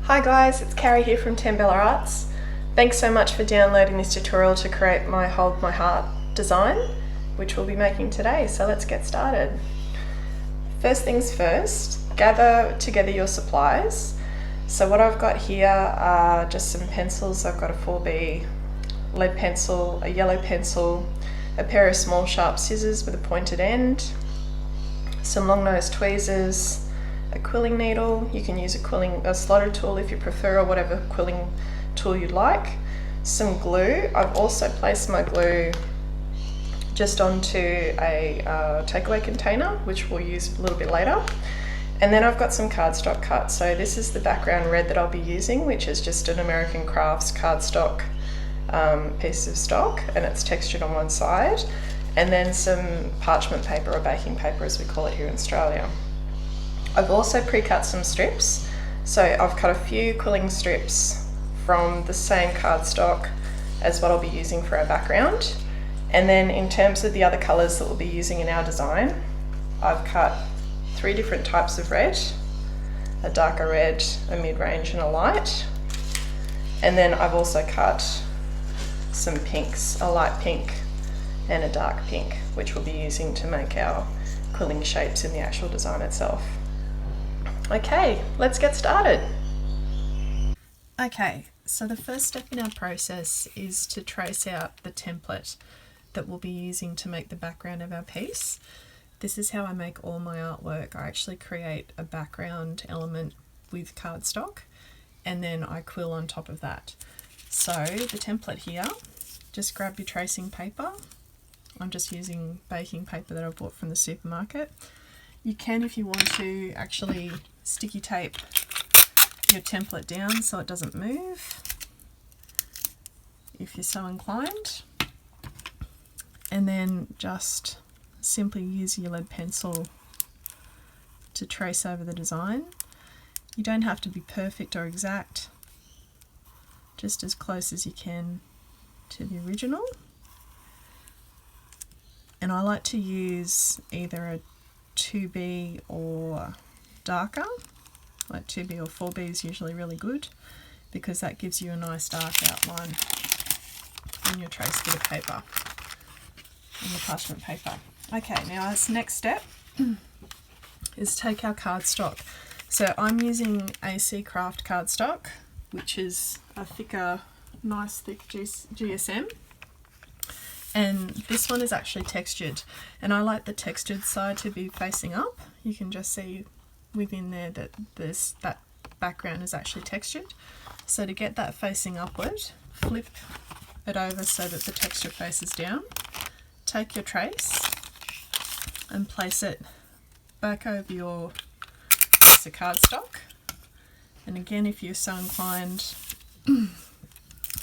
Hi guys, it's Carrie here from Tambella Arts. Thanks so much for downloading this tutorial to create my Hold My Heart design, which we'll be making today, so let's get started. First things first, gather together your supplies. So what I've got here are just some pencils. I've got a 4B lead pencil, a yellow pencil, a pair of small sharp scissors with a pointed end, some long-nosed tweezers, a quilling needle. You can use a slotted tool if you prefer, or whatever quilling tool you'd like. Some glue. I've also placed my glue just onto a takeaway container, which we'll use a little bit later. And then I've got some cardstock cut. So this is the background red that I'll be using, which is just an American Crafts cardstock piece of stock, and it's textured on one side. And then some parchment paper, or baking paper as we call it here in Australia. I've also pre-cut some strips. So I've cut a few quilling strips from the same cardstock as what I'll be using for our background. And then in terms of the other colours that we'll be using in our design, I've cut 3 different types of red: a darker red, a mid-range and a light. And then I've also cut some pinks, a light pink and a dark pink, which we'll be using to make our quilling shapes in the actual design itself. Okay, let's get started. Okay, so the first step in our process is to trace out the template that we'll be using to make the background of our piece. This is how I make all my artwork. I actually create a background element with cardstock and then I quill on top of that. So the template here, just grab your tracing paper. I'm just using baking paper that I bought from the supermarket. You can, if you want to, actually sticky tape your template down so it doesn't move, if you're so inclined. And then just simply use your lead pencil to trace over the design. You don't have to be perfect or exact, just as close as you can to the original. And I like to use either a 2B or darker, like 2B or 4B is usually really good, because that gives you a nice dark outline on your trace bit of paper, on your parchment paper. Okay, now this next step is take our cardstock. So I'm using AC Craft cardstock, which is a thicker, nice thick GSM. And this one is actually textured, and I like the textured side to be facing up. You can just see within there that that background is actually textured. So to get that facing upward, flip it over so that the texture faces down. Take your trace and place it back over your piece of cardstock. And again, if you're so inclined,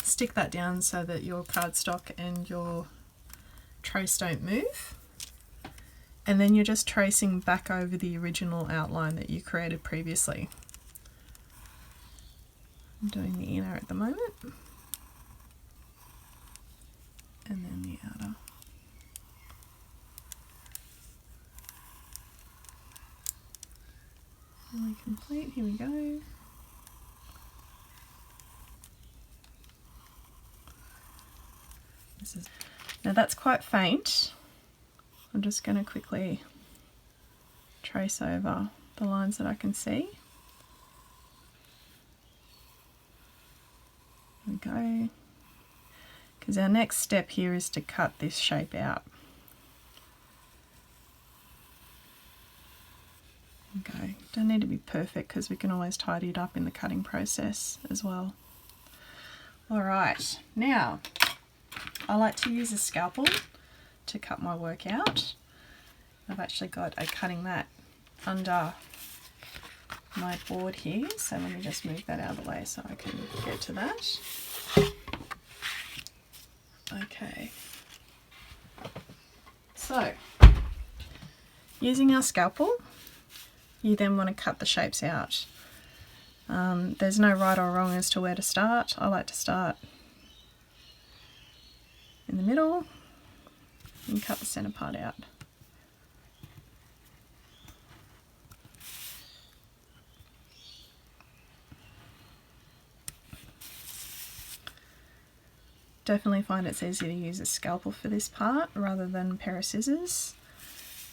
stick that down so that your cardstock and your trace don't move. And then you're just tracing back over the original outline that you created previously. I'm doing the inner at the moment, and then the outer. Nearly complete, here we go. Now that's quite faint. I'm just going to quickly trace over the lines that I can see. There we go. Because our next step here is to cut this shape out. Okay, don't need to be perfect because we can always tidy it up in the cutting process as well. Alright, now I like to use a scalpel to cut my work out. I've actually got a cutting mat under my board here, so let me just move that out of the way so I can get to that. Okay, so using our scalpel, you then want to cut the shapes out. There's no right or wrong as to where to start. I like to start in the middle and cut the centre part out. Definitely find it's easier to use a scalpel for this part rather than a pair of scissors,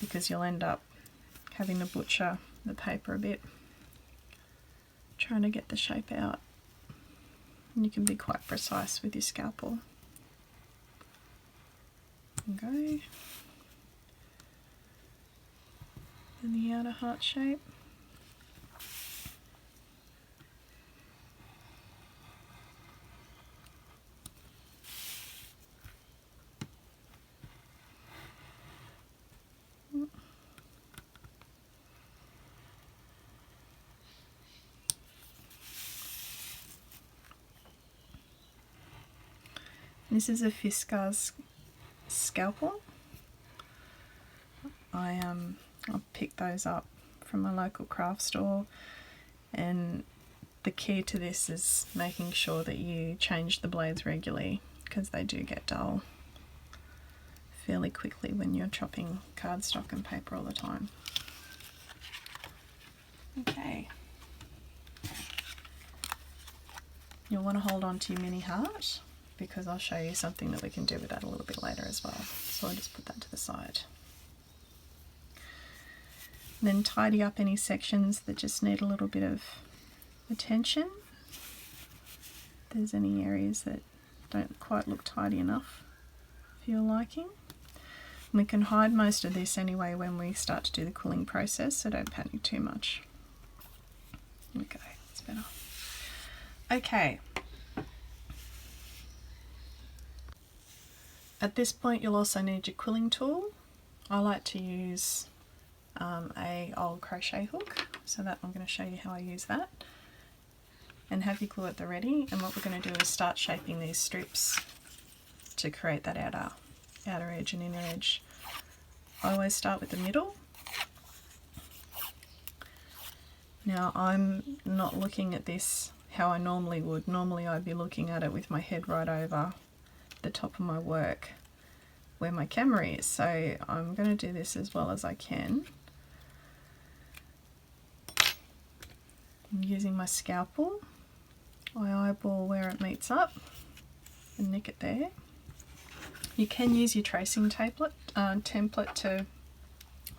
because you'll end up having to butcher the paper a bit trying to get the shape out. And you can be quite precise with your scalpel. Go. And the outer heart shape. This is a Fiskars scalpel. I picked those up from my local craft store, and the key to this is making sure that you change the blades regularly, because they do get dull fairly quickly when you're chopping cardstock and paper all the time. Okay. You'll want to hold on to your mini heart, because I'll show you something that we can do with that a little bit later as well. So I'll just put that to the side. Then tidy up any sections that just need a little bit of attention. If there's any areas that don't quite look tidy enough for your liking. And we can hide most of this anyway when we start to do the quilling process, so don't panic too much. Okay, that's better. Okay. At this point you'll also need your quilling tool. I like to use a old crochet hook, so that I'm going to show you how I use that. And have your glue at the ready, and what we're going to do is start shaping these strips to create that outer edge and inner edge. I always start with the middle. Now I'm not looking at this how I normally would. Normally I'd be looking at it with my head right over the top of my work where my camera is, so I'm going to do this as well as I can. I'm using my scalpel. I eyeball where it meets up and nick it there. You can use your tracing template to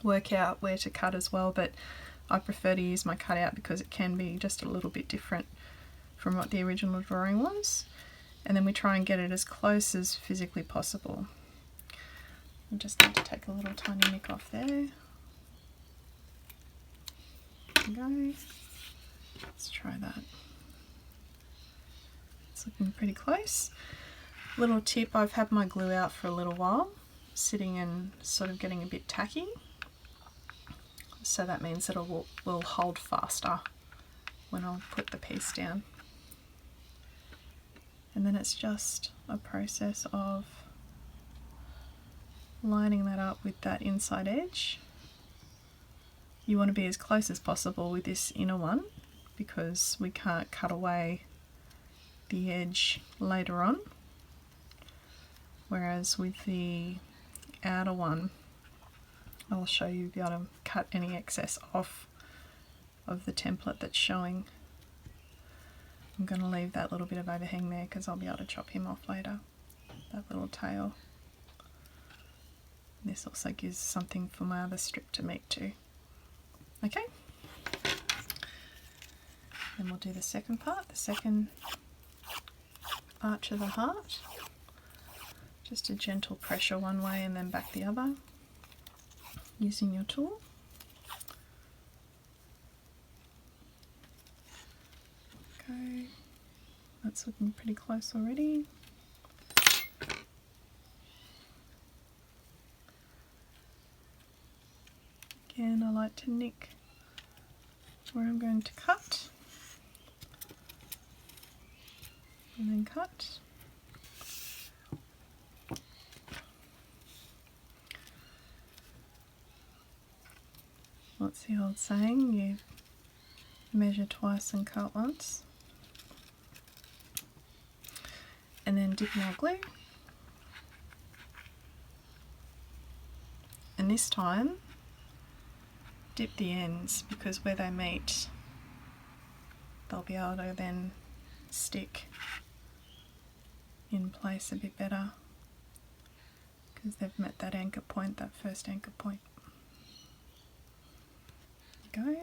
work out where to cut as well, but I prefer to use my cutout because it can be just a little bit different from what the original drawing was. And then we try and get it as close as physically possible. I just need to take a little tiny nick off there. There we go. Let's try that. It's looking pretty close. Little tip, I've had my glue out for a little while, sitting and sort of getting a bit tacky. So that means that it will hold faster when I'll put the piece down. And then it's just a process of lining that up with that inside edge. You want to be as close as possible with this inner one, because we can't cut away the edge later on, whereas with the outer one I'll show you be able to cut any excess off of the template that's showing. I'm going to leave that little bit of overhang there because I'll be able to chop him off later, that little tail. This also gives something for my other strip to meet too. Okay, then we'll do the second part, the second arch of the heart. Just a gentle pressure one way and then back the other, using your tool. Okay, that's looking pretty close already. Again, I like to nick where I'm going to cut, and then cut. What's the old saying? You measure twice and cut once. And then dip in our glue. And this time, dip the ends, because where they meet, they'll be able to then stick in place a bit better because they've met that anchor point, that first anchor point. Go.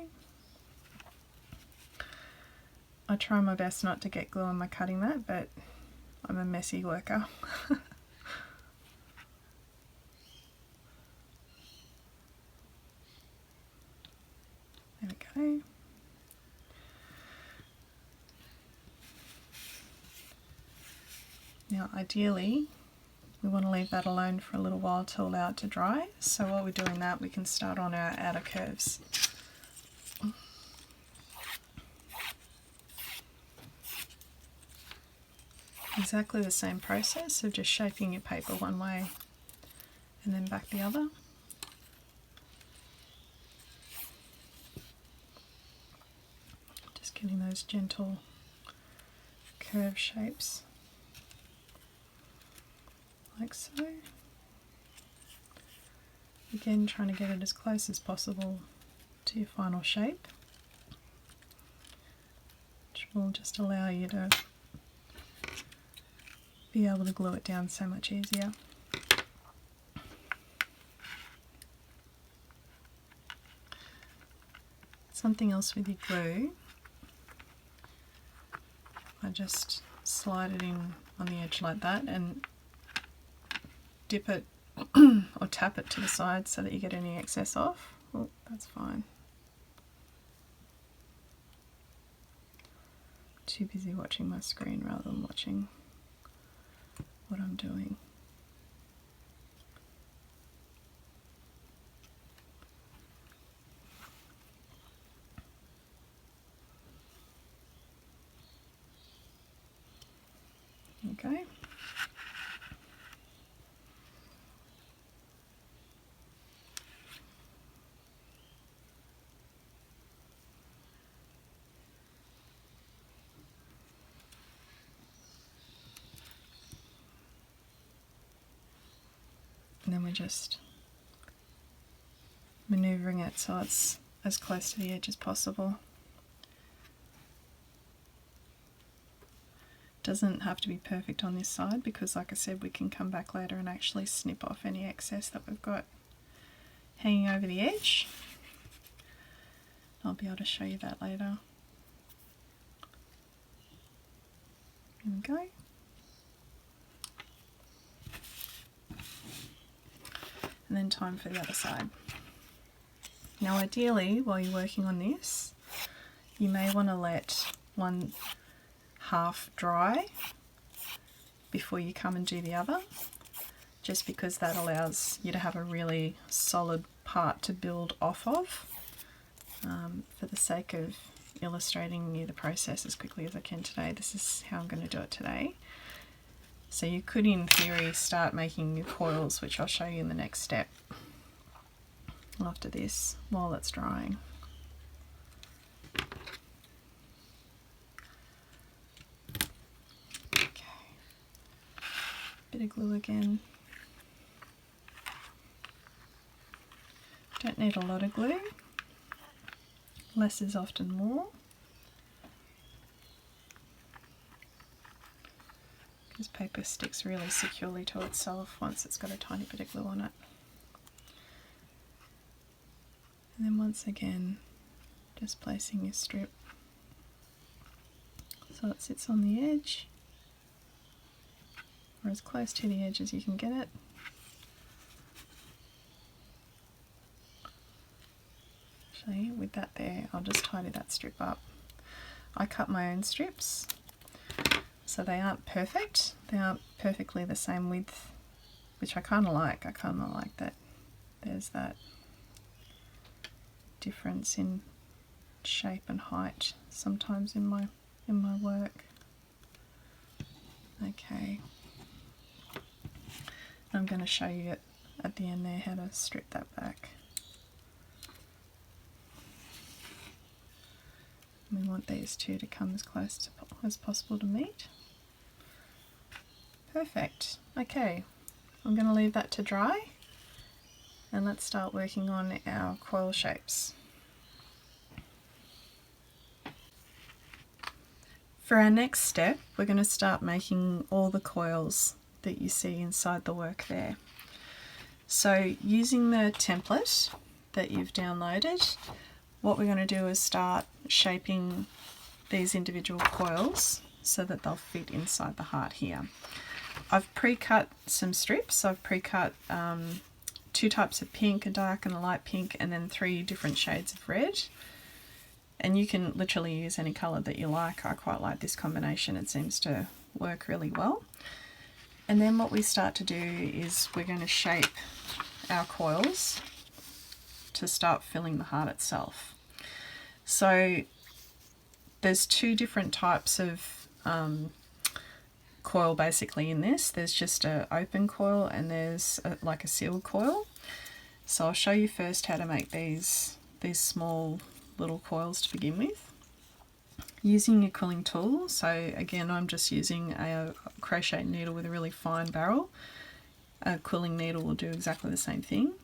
I try my best not to get glue on my cutting mat, but I'm a messy worker. There we go. Now ideally we want to leave that alone for a little while to allow it to dry, so while we're doing that we can start on our outer curves. Exactly the same process of just shaping your paper one way and then back the other. Just getting those gentle curve shapes, like so. Again, trying to get it as close as possible to your final shape, which will just allow you to be able to glue it down so much easier. Something else with your glue, I just slide it in on the edge like that and dip it or tap it to the side so that you get any excess off. Oh, that's fine. Too busy watching my screen rather than watching what I'm doing. Okay. And then we're just maneuvering it so it's as close to the edge as possible. Doesn't have to be perfect on this side because, like I said, we can come back later and actually snip off any excess that we've got hanging over the edge. I'll be able to show you that later. There we go. And then time for the other side. Now ideally, while you're working on this, you may want to let one half dry before you come and do the other, just because that allows you to have a really solid part to build off of. For the sake of illustrating you the process as quickly as I can today, this is how I'm going to do it today. So you could, in theory, start making your coils, which I'll show you in the next step after this, while it's drying. Okay, bit of glue again. Don't need a lot of glue, less is often more. This paper sticks really securely to itself once it's got a tiny bit of glue on it. And then once again, just placing your strip so it sits on the edge, or as close to the edge as you can get it. Actually, with that there, I'll just tidy that strip up. I cut my own strips, so they aren't perfect. They aren't perfectly the same width, which I kind of like. I kind of like that there's that difference in shape and height sometimes in my work. Okay. I'm going to show you at the end there how to strip that back. We want these two to come as close as possible to meet. Perfect. Okay, I'm going to leave that to dry and let's start working on our coil shapes. For our next step, we're going to start making all the coils that you see inside the work there. So using the template that you've downloaded, what we're going to do is start shaping these individual coils so that they'll fit inside the heart here. I've pre-cut some strips. I've pre-cut 2 types of pink, a dark and a light pink, and then 3 different shades of red. And you can literally use any colour that you like. I quite like this combination. It seems to work really well. And then what we start to do is we're going to shape our coils to start filling the heart itself. So there's 2 different types of coil basically in this. There's just an open coil and there's like a sealed coil. So I'll show you first how to make these small little coils to begin with. Using your quilling tool, so again I'm just using a crochet needle with a really fine barrel. A quilling needle will do exactly the same thing.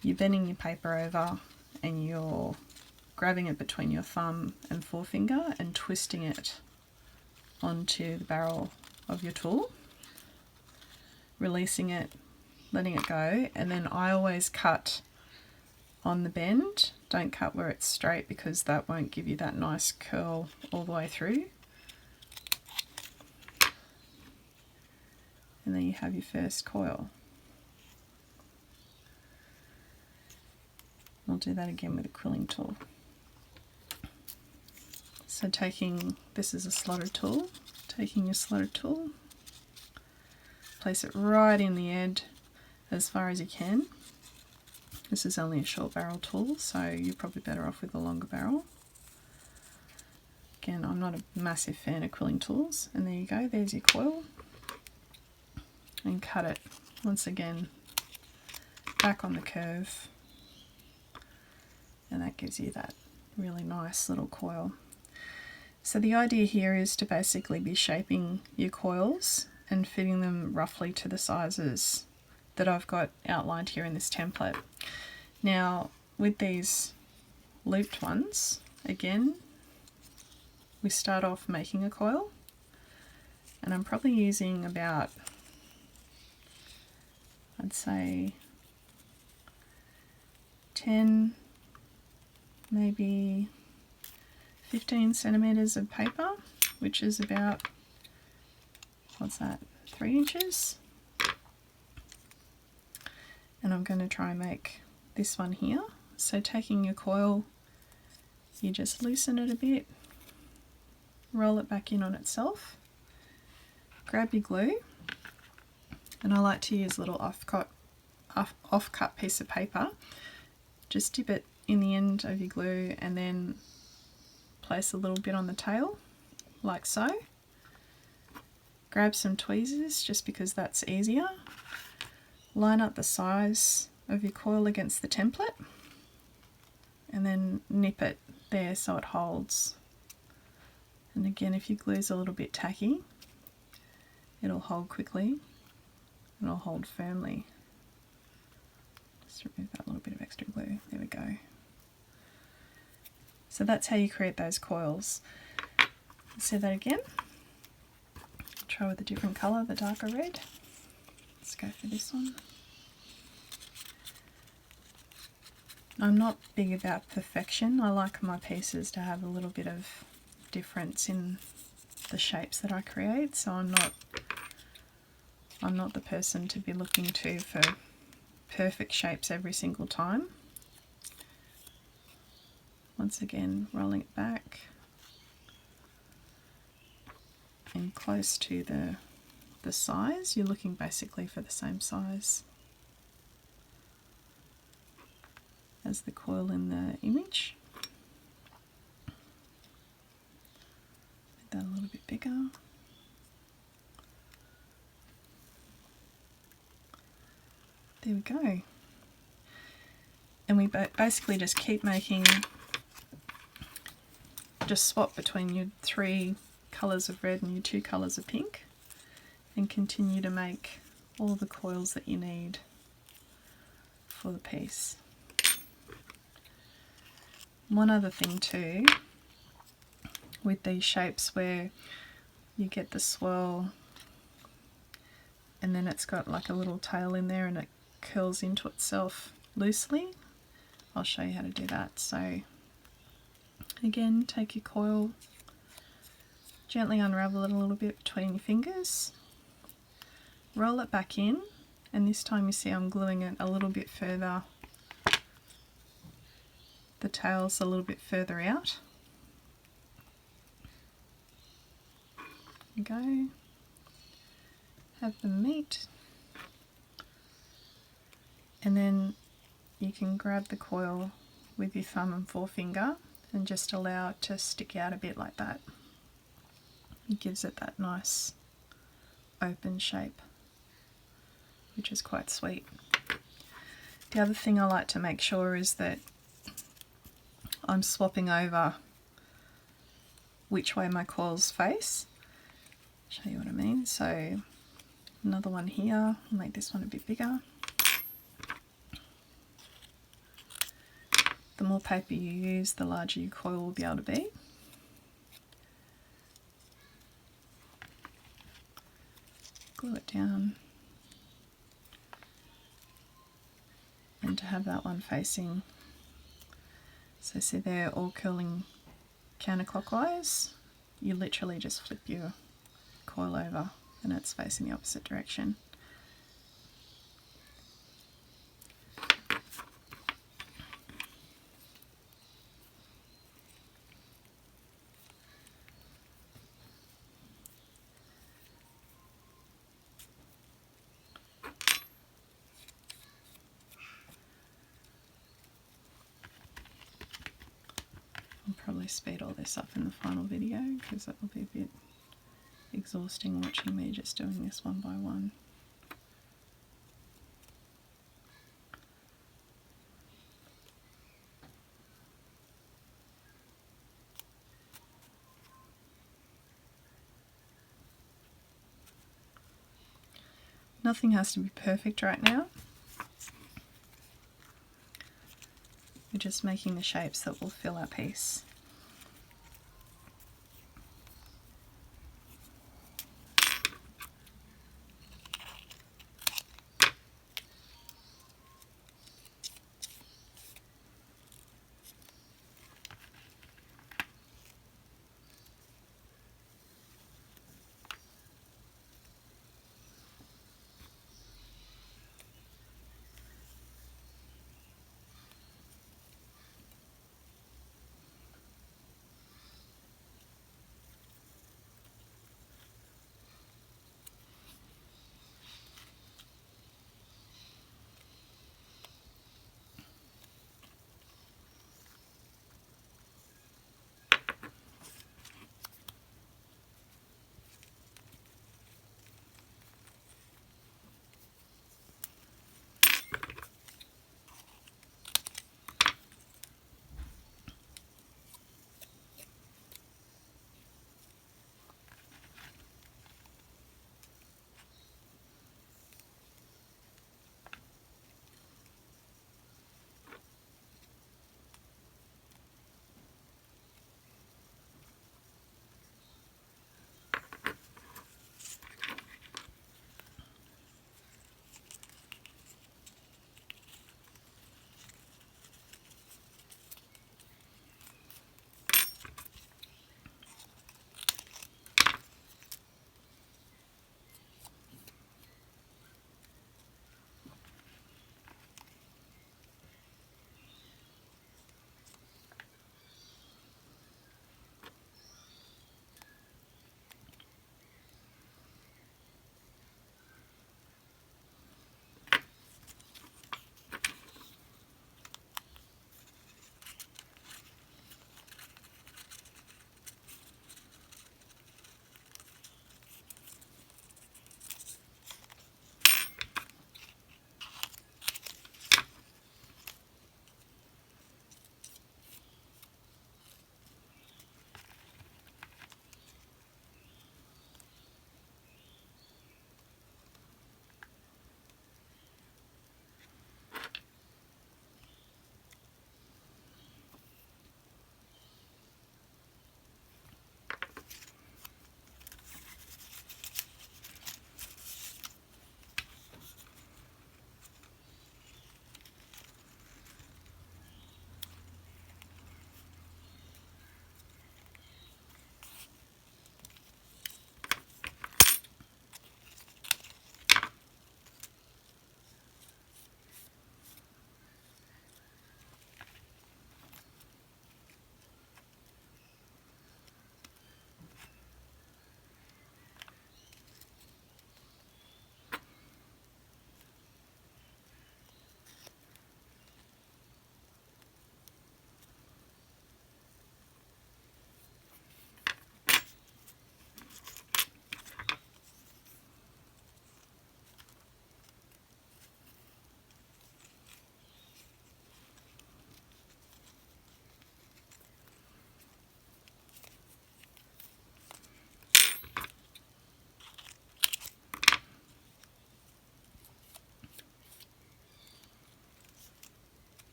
You're bending your paper over and you're grabbing it between your thumb and forefinger and twisting it onto the barrel of your tool, releasing it, letting it go, and then I always cut on the bend. Don't cut where it's straight because that won't give you that nice curl all the way through. And then you have your first coil. We'll do that again with a quilling tool. So this is a slotted tool, taking your slotted tool, place it right in the edge as far as you can. This is only a short barrel tool, so you're probably better off with a longer barrel. Again, I'm not a massive fan of quilling tools. And there you go, there's your coil. And cut it once again back on the curve. And that gives you that really nice little coil. So the idea here is to basically be shaping your coils and fitting them roughly to the sizes that I've got outlined here in this template. Now with these looped ones, again, we start off making a coil, and I'm probably using about, I'd say 10, maybe 15 centimeters of paper, which is about, what's that, 3 inches. And I'm going to try and make this one here. So taking your coil, you just loosen it a bit, roll it back in on itself, grab your glue, and I like to use a little off-cut piece of paper. Just dip it in the end of your glue and then place a little bit on the tail, like so. Grab some tweezers just because that's easier. Line up the size of your coil against the template and then nip it there so it holds. And again, if your glue's a little bit tacky, it'll hold quickly and it'll hold firmly. Just remove that little bit of extra glue. There we go. So that's how you create those coils. Let's say that again. Try with a different colour, the darker red. Let's go for this one. I'm not big about perfection. I like my pieces to have a little bit of difference in the shapes that I create, so I'm not the person to be looking to for perfect shapes every single time. Once again, rolling it back and close to the size. You're looking basically for the same size as the coil in the image. Make that a little bit bigger. There we go. And we basically just keep making, just swap between your 3 colours of red and your 2 colours of pink and continue to make all the coils that you need for the piece. One other thing too, with these shapes where you get the swirl and then it's got like a little tail in there and it curls into itself loosely. I'll show you how to do that. So again, take your coil, gently unravel it a little bit between your fingers, roll it back in, and this time you see I'm gluing it a little bit further, the tail's a little bit further out. Go, have them meet, and then you can grab the coil with your thumb and forefinger and just allow it to stick out a bit like that. It gives it that nice open shape, which is quite sweet. The other thing I like to make sure is that I'm swapping over which way my coils face. Show you what I mean. So another one here, I'll make this one a bit bigger. The more paper you use, the larger your coil will be able to be. Glue it down. And to have that one facing, so see they're all curling counterclockwise, you literally just flip your coil over and it's facing the opposite direction. I'll probably speed all this up in the final video because it will be a bit exhausting watching me just doing this one by one. Nothing has to be perfect right now. We're just making the shapes that will fill our piece.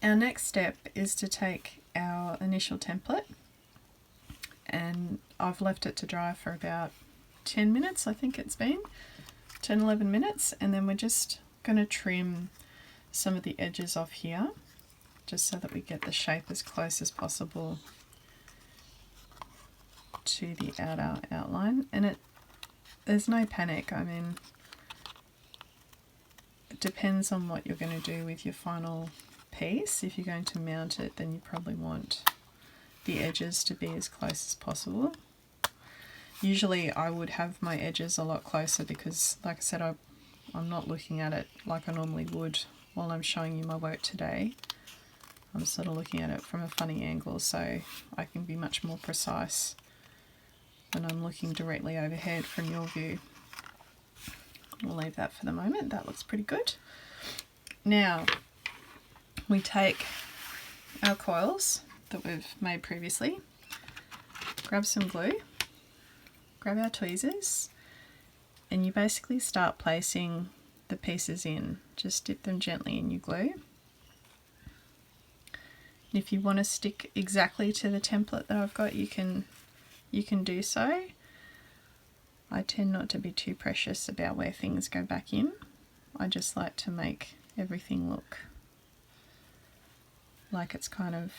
Our next step is to take our initial template, and I've left it to dry for about 10 minutes, I think it's been 10-11 minutes, and then we're just going to trim some of the edges off here just so that we get the shape as close as possible to the outer outline. And there's no panic. I mean, it depends on what you're going to do with your final piece. If you're going to mount it, then you probably want the edges to be as close as possible. Usually I would have my edges a lot closer because, like I said, I'm not looking at it like I normally would while I'm showing you my work today. I'm sort of looking at it from a funny angle, so I can be much more precise when I'm looking directly overhead from your view. We'll leave that for the moment. That looks pretty good. Now we take our coils that we've made previously, grab some glue, grab our tweezers, and you basically start placing the pieces in. Just dip them gently in your glue. And if you want to stick exactly to the template that I've got, you can do so. I tend not to be too precious about where things go back in. I just like to make everything look like it's kind of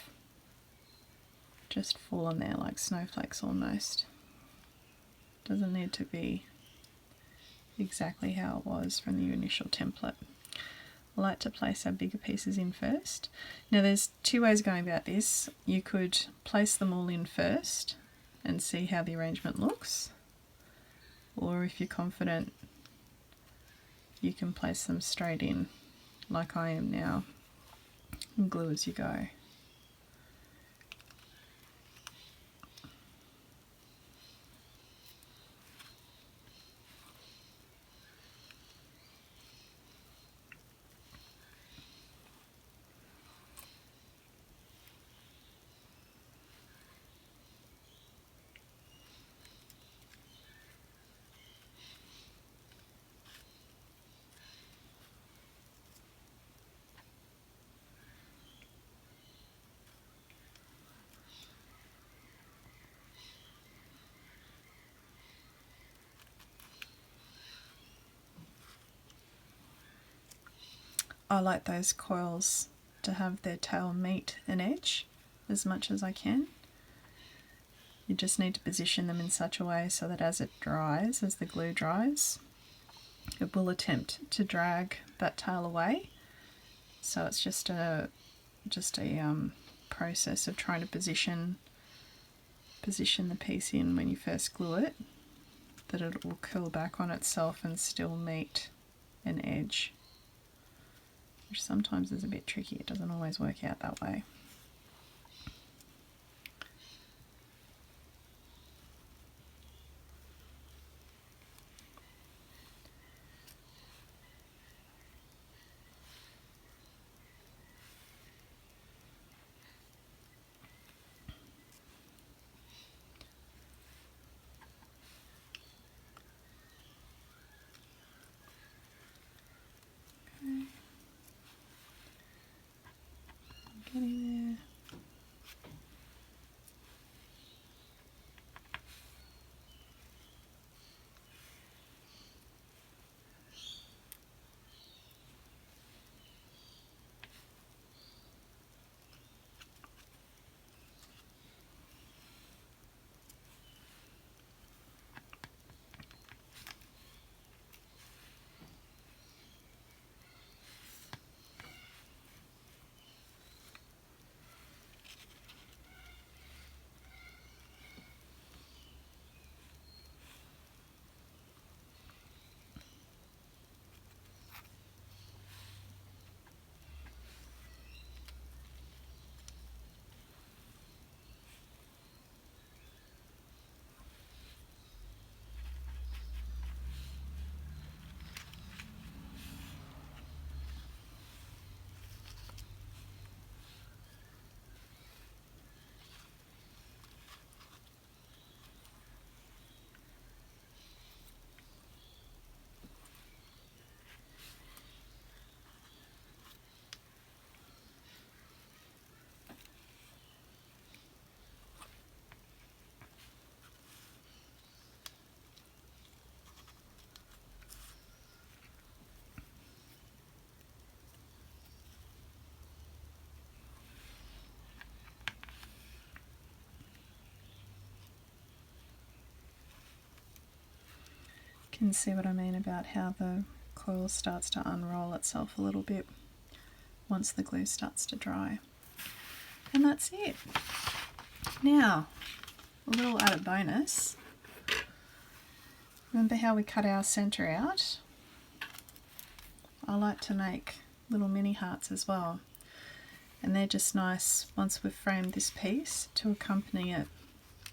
just fallen there like snowflakes almost. Doesn't need to be exactly how it was from the initial template. I like to place our bigger pieces in first. Now there's two ways of going about this. You could place them all in first and see how the arrangement looks, or if you're confident, you can place them straight in like I am now and glue as you go. I like those coils to have their tail meet an edge as much as I can. You just need to position them in such a way so that as it dries, as the glue dries, it will attempt to drag that tail away. So it's just a process of trying to position the piece in when you first glue it, that it will curl back on itself and still meet an edge, which sometimes is a bit tricky. It doesn't always work out that way. Getting You can see what I mean about how the coil starts to unroll itself a little bit once the glue starts to dry. And that's it. Now, a little added bonus. Remember how we cut our centre out? I like to make little mini hearts as well. And they're just nice once we've framed this piece to accompany it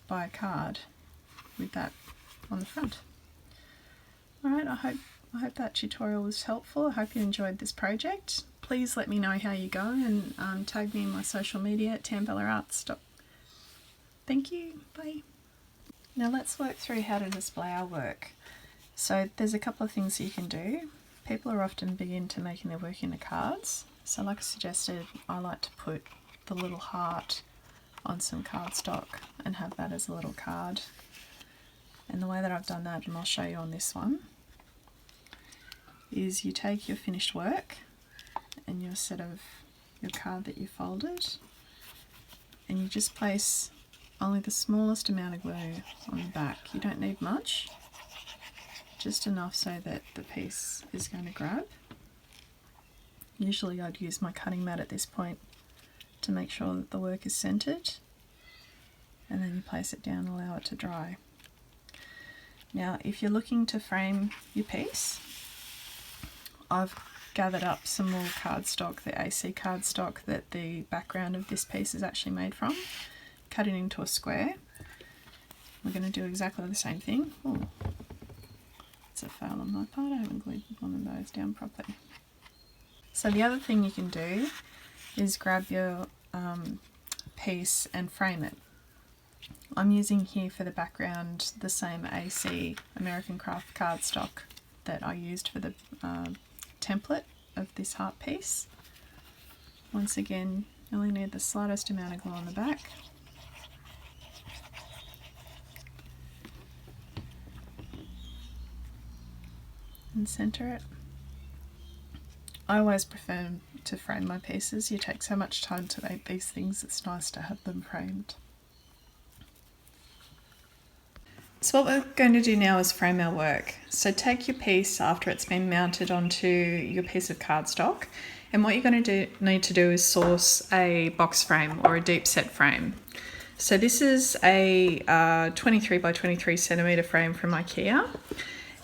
by a card with that on the front. Alright, I hope that tutorial was helpful. I hope you enjoyed this project. Please let me know how you go and tag me in my social media at Tambella Arts. Thank you, bye. Now let's work through how to display our work. So there's a couple of things you can do. People are often big into making their work into cards. So like I suggested, I like to put the little heart on some cardstock and have that as a little card. And the way that I've done that, and I'll show you on this one, is you take your finished work and your card that you folded, and you just place only the smallest amount of glue on the back. You don't need much, just enough so that the piece is going to grab. Usually I'd use my cutting mat at this point to make sure that the work is centered, and then you place it down and allow it to dry. Now if you're looking to frame your piece, I've gathered up some more cardstock, the AC cardstock that the background of this piece is actually made from, cut it into a square. We're going to do exactly the same thing. Oh, it's a fail on my part, I haven't glued one of those down properly. So the other thing you can do is grab your piece and frame it. I'm using here for the background the same AC American Craft cardstock that I used for the template of this heart piece. Once again, you only need the slightest amount of glue on the back. And center it. I always prefer to frame my pieces. You take so much time to make these things, it's nice to have them framed. So what we're going to do now is frame our work. So take your piece after it's been mounted onto your piece of cardstock, and what you're going to need to do is source a box frame or a deep set frame. So this is a 23 by 23 centimetre frame from IKEA.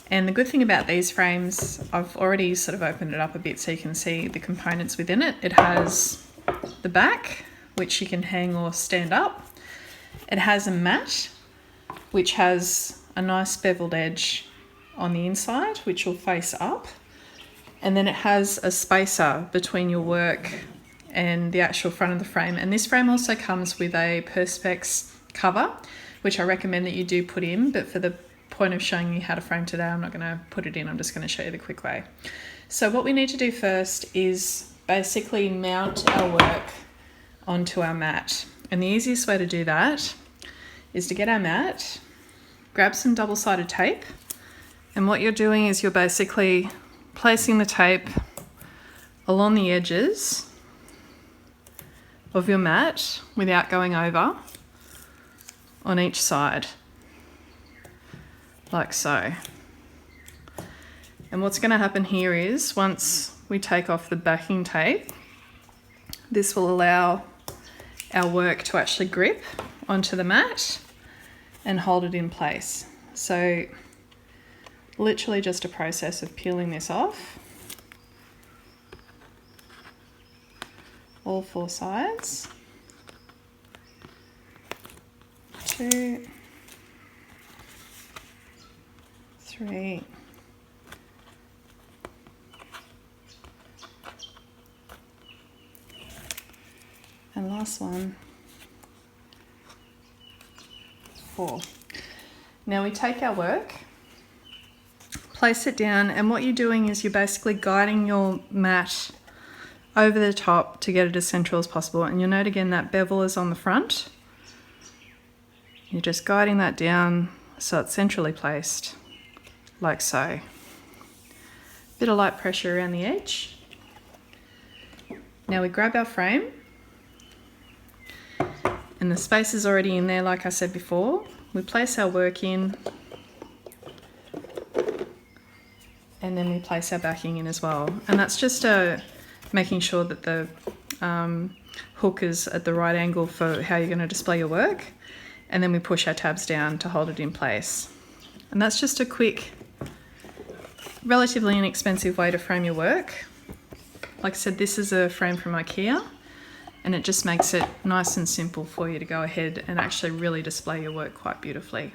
And the good thing about these frames, I've already sort of opened it up a bit so you can see the components within it. It has the back, which you can hang or stand up. It has a mat, which has a nice beveled edge on the inside, which will face up. And then it has a spacer between your work and the actual front of the frame. And this frame also comes with a Perspex cover, which I recommend that you do put in, but for the point of showing you how to frame today, I'm not going to put it in, I'm just going to show you the quick way. So what we need to do first is basically mount our work onto our mat. And the easiest way to do that is to get our mat, grab some double-sided tape, and what you're doing is you're basically placing the tape along the edges of your mat without going over on each side, like so. And what's going to happen here is once we take off the backing tape, this will allow our work to actually grip onto the mat and hold it in place. So literally just a process of peeling this off, all four sides. 2, 3, and last one, 4. Now we take our work, place it down, and what you're doing is you're basically guiding your mat over the top to get it as central as possible. And you'll note again that bevel is on the front. You're just guiding that down so it's centrally placed, like so. Bit of light pressure around the edge. Now we grab our frame, and the space is already in there like I said before. We place our work in, and then we place our backing in as well. And that's just making sure that the hook is at the right angle for how you're going to display your work. And then we push our tabs down to hold it in place. And that's just a quick, relatively inexpensive way to frame your work. Like I said, this is a frame from IKEA, and it just makes it nice and simple for you to go ahead and actually really display your work quite beautifully.